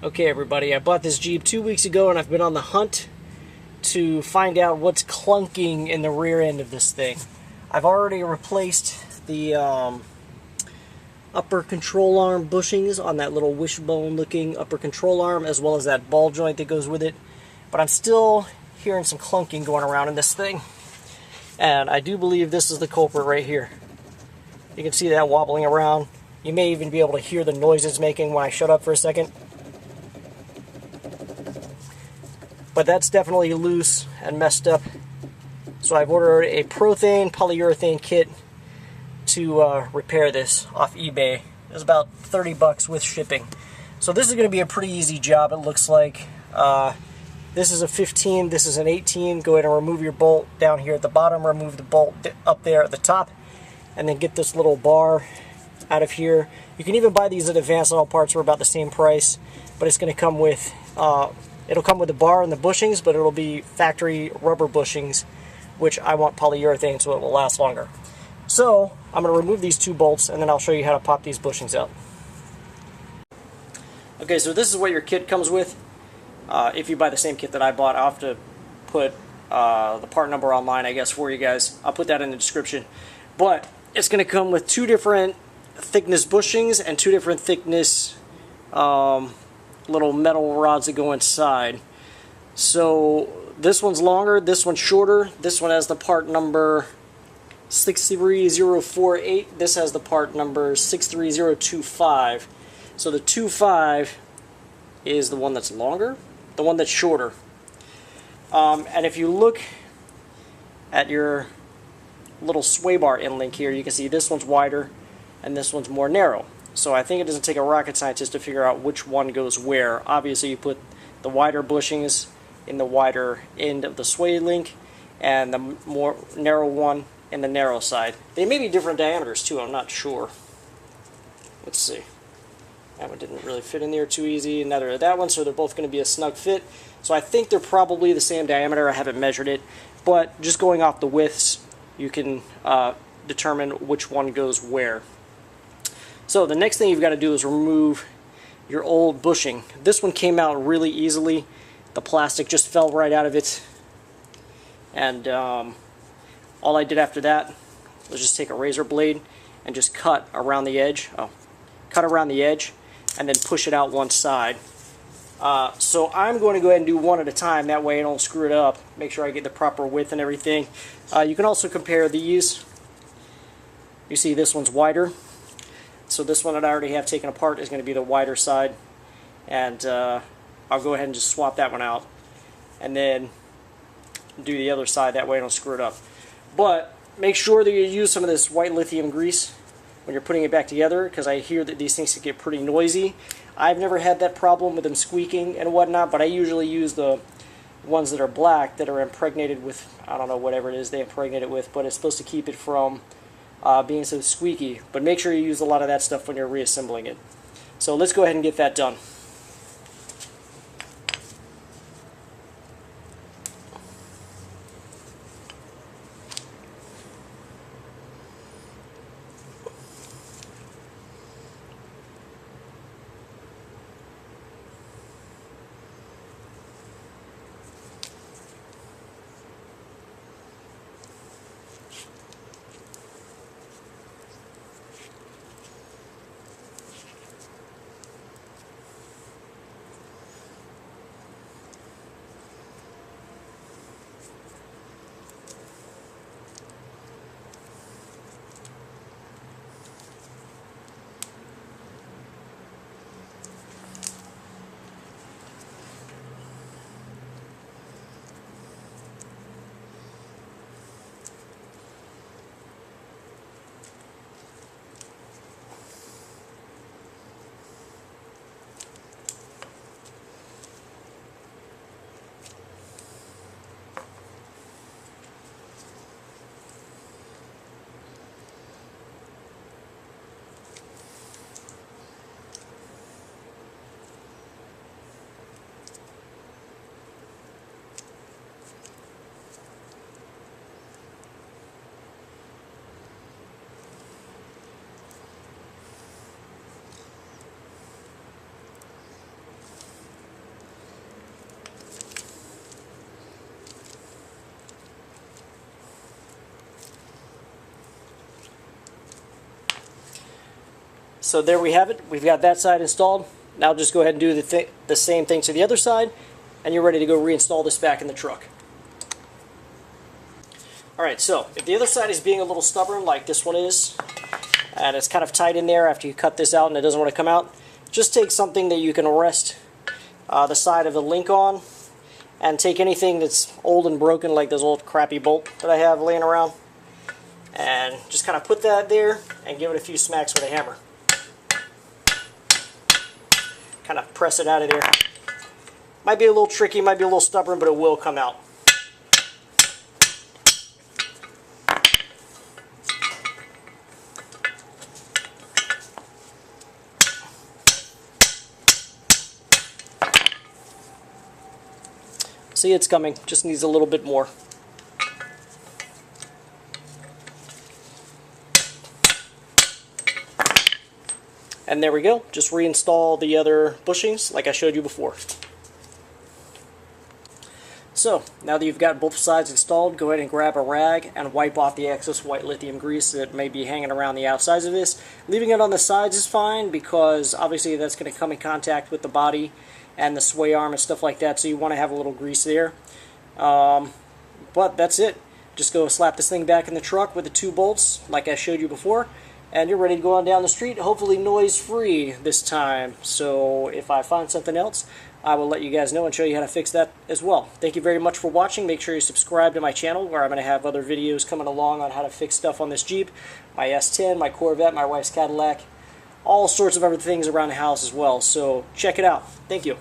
Okay everybody, I bought this Jeep 2 weeks ago and I've been on the hunt to find out what's clunking in the rear end of this thing. I've already replaced the upper control arm bushings on that little wishbone looking upper control arm, as well as that ball joint that goes with it. But I'm still hearing some clunking going around in this thing. And I do believe this is the culprit right here. You can see that wobbling around. You may even be able to hear the noise it's making when I shut up for a second. But that's definitely loose and messed up. So I've ordered a prothane polyurethane kit to repair this off eBay. It's about 30 bucks with shipping. So this is going to be a pretty easy job, it looks like. This is a 15, this is an 18. Go ahead and remove your bolt down here at the bottom, remove the bolt up there at the top, and then get this little bar out of here. You can even buy these at Advance Auto Parts for about the same price, but it's going to come with it'll come with the bar and the bushings, but it'll be factory rubber bushings, which I want polyurethane so it will last longer. So I'm going to remove these two bolts and then I'll show you how to pop these bushings out. Okay, so this is what your kit comes with. If you buy the same kit that I bought, I'll have to put the part number online, I guess, for you guys. I'll put that in the description. But it's going to come with two different thickness bushings and two different thickness little metal rods that go inside. So this one's longer, this one's shorter. This one has the part number 63048. This has the part number 63025. So the 25 is the one that's longer, the one that's shorter. And if you look at your little sway bar end link here, you can see this one's wider and this one's more narrow. So I think it doesn't take a rocket scientist to figure out which one goes where. Obviously you put the wider bushings in the wider end of the sway link and the more narrow one in the narrow side. They may be different diameters too, I'm not sure. Let's see. That one didn't really fit in there too easy, and neither did that one, so they're both going to be a snug fit. So I think they're probably the same diameter. I haven't measured it, but just going off the widths, you can determine which one goes where. So the next thing you've got to do is remove your old bushing. This one came out really easily. The plastic just fell right out of it. And all I did after that was just take a razor blade and just cut around the edge. Cut around the edge and then push it out one side. So I'm going to go ahead and do one at a time. That way I don't screw it up. Make sure I get the proper width and everything. You can also compare these. You see this one's wider. So this one that I already have taken apart is going to be the wider side, and I'll go ahead and just swap that one out and then do the other side, that way I don't screw it up. But make sure that you use some of this white lithium grease when you're putting it back together, because I hear that these things can get pretty noisy. I've never had that problem with them squeaking and whatnot, but I usually use the ones that are black that are impregnated with, I don't know, whatever it is they impregnate it with, but it's supposed to keep it from being so squeaky. But make sure you use a lot of that stuff when you're reassembling it. So let's go ahead and get that done. So there we have it. We've got that side installed. Now just go ahead and do the same thing to the other side, and you're ready to go reinstall this back in the truck. Alright, so if the other side is being a little stubborn like this one is, and it's kind of tight in there after you cut this out and it doesn't want to come out, just take something that you can rest the side of the link on, and take anything that's old and broken, like this old crappy bolt that I have laying around, and just kind of put that there and give it a few smacks with a hammer. Kind of press it out of there. Might be a little tricky, might be a little stubborn, but it will come out. See, it's coming, just needs a little bit more. And there we go, just reinstall the other bushings like I showed you before. So, now that you've got both sides installed, go ahead and grab a rag and wipe off the excess white lithium grease that may be hanging around the outsides of this. Leaving it on the sides is fine, because obviously that's going to come in contact with the body and the sway arm and stuff like that, so you want to have a little grease there. But that's it. Just go slap this thing back in the truck with the 2 bolts like I showed you before, and you're ready to go on down the street, hopefully noise-free this time. So if I find something else, I will let you guys know and show you how to fix that as well. Thank you very much for watching. Make sure you subscribe to my channel, where I'm going to have other videos coming along on how to fix stuff on this Jeep, my S10, my Corvette, my wife's Cadillac, all sorts of other things around the house as well. So check it out. Thank you.